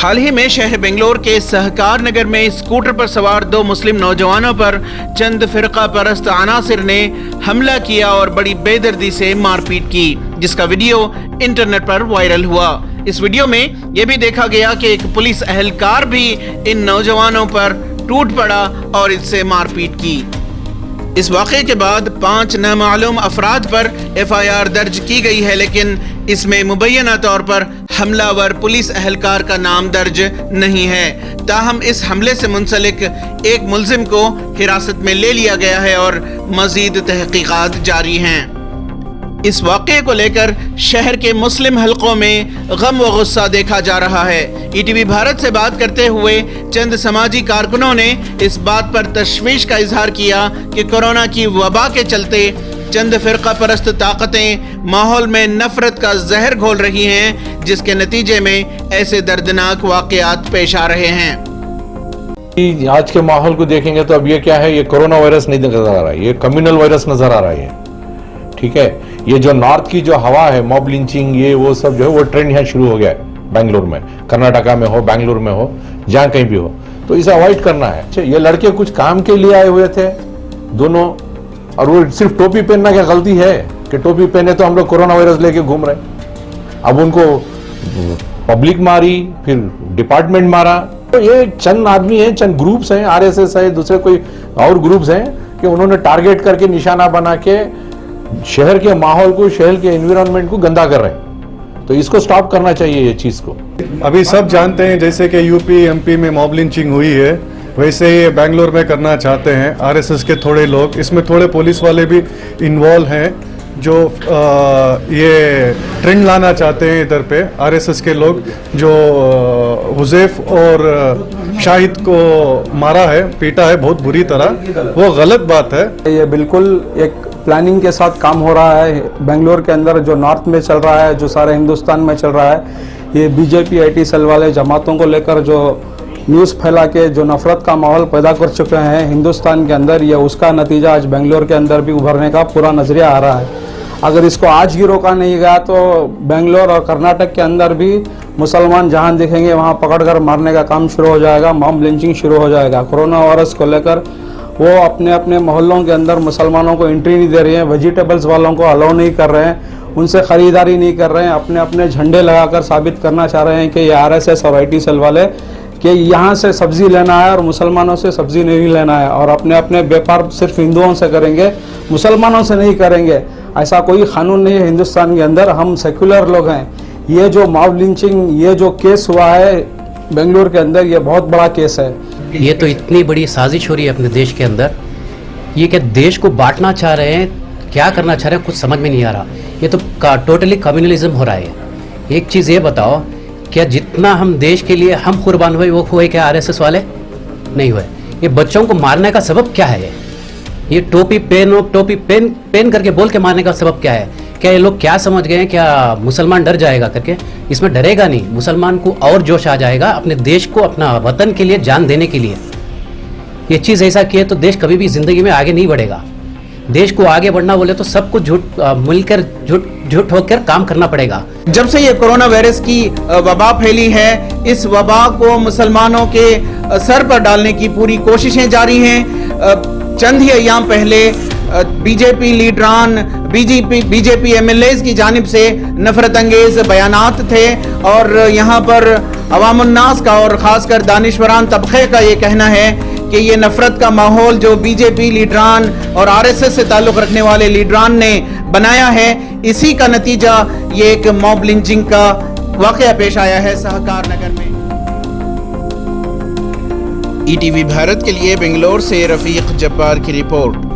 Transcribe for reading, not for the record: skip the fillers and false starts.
हाल ही में शहर बेंगलोर के सहकार नगर में स्कूटर पर सवार दो मुस्लिम नौजवानों पर चंद फिरका परस्त अनासिर ने हमला किया और बड़ी बेदर्दी से मारपीट की, जिसका वीडियो इंटरनेट पर वायरल हुआ। इस वीडियो में यह भी देखा गया कि एक पुलिस एहलकार भी इन नौजवानों पर टूट पड़ा और इससे मारपीट की। इस वाक़े के बाद 5 नामालूम अफराद पर FIR दर्ज की गई है, लेकिन इसमें मुबैना तौर पर हमलावर पुलिस एहलकार का नाम दर्ज नहीं है। ताहम इस हमले से मुंसलिक एक मुल्जिम को हिरासत में ले लिया गया है और मजीद तहकीकात जारी हैं। इस वाक़े को लेकर शहर के मुस्लिम हलकों में गम व गुस्सा देखा जा रहा है। ETV भारत से बात करते हुए चंद समाजी कारकुनों ने इस बात पर तशवीश का इजहार किया कि कोरोना की वबा के चलते चंद फिरका परस्त ताकतें माहौल में नफरत का जहर घोल रही हैं, जिसके नतीजे में ऐसे दर्दनाक वाक़यात पेश आ रहे हैं। आज के माहौल को देखेंगे तो अब ये क्या है, ये कोरोना वायरस नहीं नजर आ रहा है, ये कम्युनल वायरस नजर आ रहा है। ठीक है, ये जो नॉर्थ की जो हवा है, मॉब लिंचिंग, ये वो सब जो है वो ट्रेंड यहाँ शुरू हो गया है बेंगलोर में, कर्नाटका में हो, बेंगलोर में हो, जहाँ कहीं भी हो, तो इसे अवॉइड करना है। अच्छा, ये लड़के कुछ काम के लिए आए हुए थे दोनों, और वो सिर्फ टोपी पहनना क्या गलती है कि टोपी पहने तो हम लोग कोरोना वायरस लेके घूम रहे। अब उनको पब्लिक मारी, फिर डिपार्टमेंट मारा। तो ये चंद आदमी हैं, चंद ग्रुप्स हैं, RSS है, दूसरे कोई और ग्रुप्स हैं कि उन्होंने टारगेट करके निशाना बना के शहर के माहौल को, शहर के एनवायरनमेंट को गंदा कर रहे हैं। तो इसको स्टॉप करना चाहिए ये चीज को। अभी सब जानते हैं जैसे कि यूपी MP में मॉब लिंचिंग हुई है, वैसे ही बेंगलोर में करना चाहते हैं RSS के थोड़े लोग। इसमें थोड़े पुलिस वाले भी इन्वॉल्व हैं जो ये ट्रेंड लाना चाहते हैं इधर पे। RSS के लोग जो हुज़ैफ और शाहिद को मारा है, पीटा है बहुत बुरी तरह, वो गलत बात है। ये बिल्कुल एक प्लानिंग के साथ काम हो रहा है बेंगलोर के अंदर, जो नॉर्थ में चल रहा है, जो सारे हिंदुस्तान में चल रहा है। ये BJP IT सेल वाले जमातों को लेकर जो न्यूज़ फैला के जो नफरत का माहौल पैदा कर चुके हैं हिंदुस्तान के अंदर, ये उसका नतीजा आज बेंगलोर के अंदर भी उभरने का पूरा नजरिया आ रहा है। अगर इसको आज ही रोका नहीं गया तो बेंगलोर और कर्नाटक के अंदर भी मुसलमान जहां दिखेंगे वहां पकड़कर मारने का काम शुरू हो जाएगा, मॉब लिंचिंग शुरू हो जाएगा। कोरोना वायरस को लेकर वो अपने अपने मोहल्लों के अंदर मुसलमानों को एंट्री नहीं दे रही हैं, वेजिटेबल्स वालों को अलाउ नहीं कर रहे हैं, उनसे ख़रीदारी नहीं कर रहे हैं, अपने अपने झंडे लगाकर साबित करना चाह रहे हैं कि ये RSS और IT सेल वाले कि यहाँ से सब्ज़ी लेना है और मुसलमानों से सब्ज़ी नहीं लेना है, और अपने अपने व्यापार सिर्फ हिंदुओं से करेंगे, मुसलमानों से नहीं करेंगे। ऐसा कोई कानून नहीं है हिंदुस्तान के अंदर, हम सेक्युलर लोग हैं। ये जो मॉब लिंचिंग, ये जो केस हुआ है बेंगलोर के अंदर, ये बहुत बड़ा केस है। ये तो इतनी बड़ी साजिश हो रही है अपने देश के अंदर। ये क्या देश को बांटना चाह रहे हैं, क्या करना चाह रहे हैं, कुछ समझ में नहीं आ रहा। ये तो टोटली कम्युनलिज्म हो रहा है। एक चीज़ ये बताओ, क्या जितना हम देश के लिए हम कुर्बान हुए वो हुए क्या RSS वाले? नहीं हुए। ये बच्चों को मारने का सबब क्या है? ये टोपी पहन करके बोल के मारने का सबब क्या है? क्या ये लोग क्या समझ गए हैं, क्या मुसलमान डर जाएगा करके? इसमें डरेगा नहीं, मुसलमान को और जोश आ जाएगा अपने देश को, अपना वतन के लिए जान देने के लिए। ये चीज़ ऐसा किए तो देश कभी भी जिंदगी में आगे नहीं बढ़ेगा। देश को आगे बढ़ना बोले तो सबको मिलकर झूठ होकर काम करना पड़ेगा। जब से ये कोरोना वायरस की वबा फैली है, इस वबा को मुसलमानों के सर पर डालने की पूरी कोशिशें जारी हैं। चंद ही अय्याम पहले BJP लीडरान, BJP MLAs की जानिब से नफरत अंगेज बयानात थे, और यहाँ पर अवामुन्नास का और ख़ासकर दानिशवरान तबक़े का ये कहना है कि ये नफरत का माहौल जो BJP लीडरान और RSS से ताल्लुक़ रखने वाले लीडरान ने बनाया है, इसी का नतीजा ये एक मॉब लिंचिंग का वाक़या पेश आया है सहकार नगर में। ETV भारत के लिए बेंगलोर से रफ़ीक जब्बार की रिपोर्ट।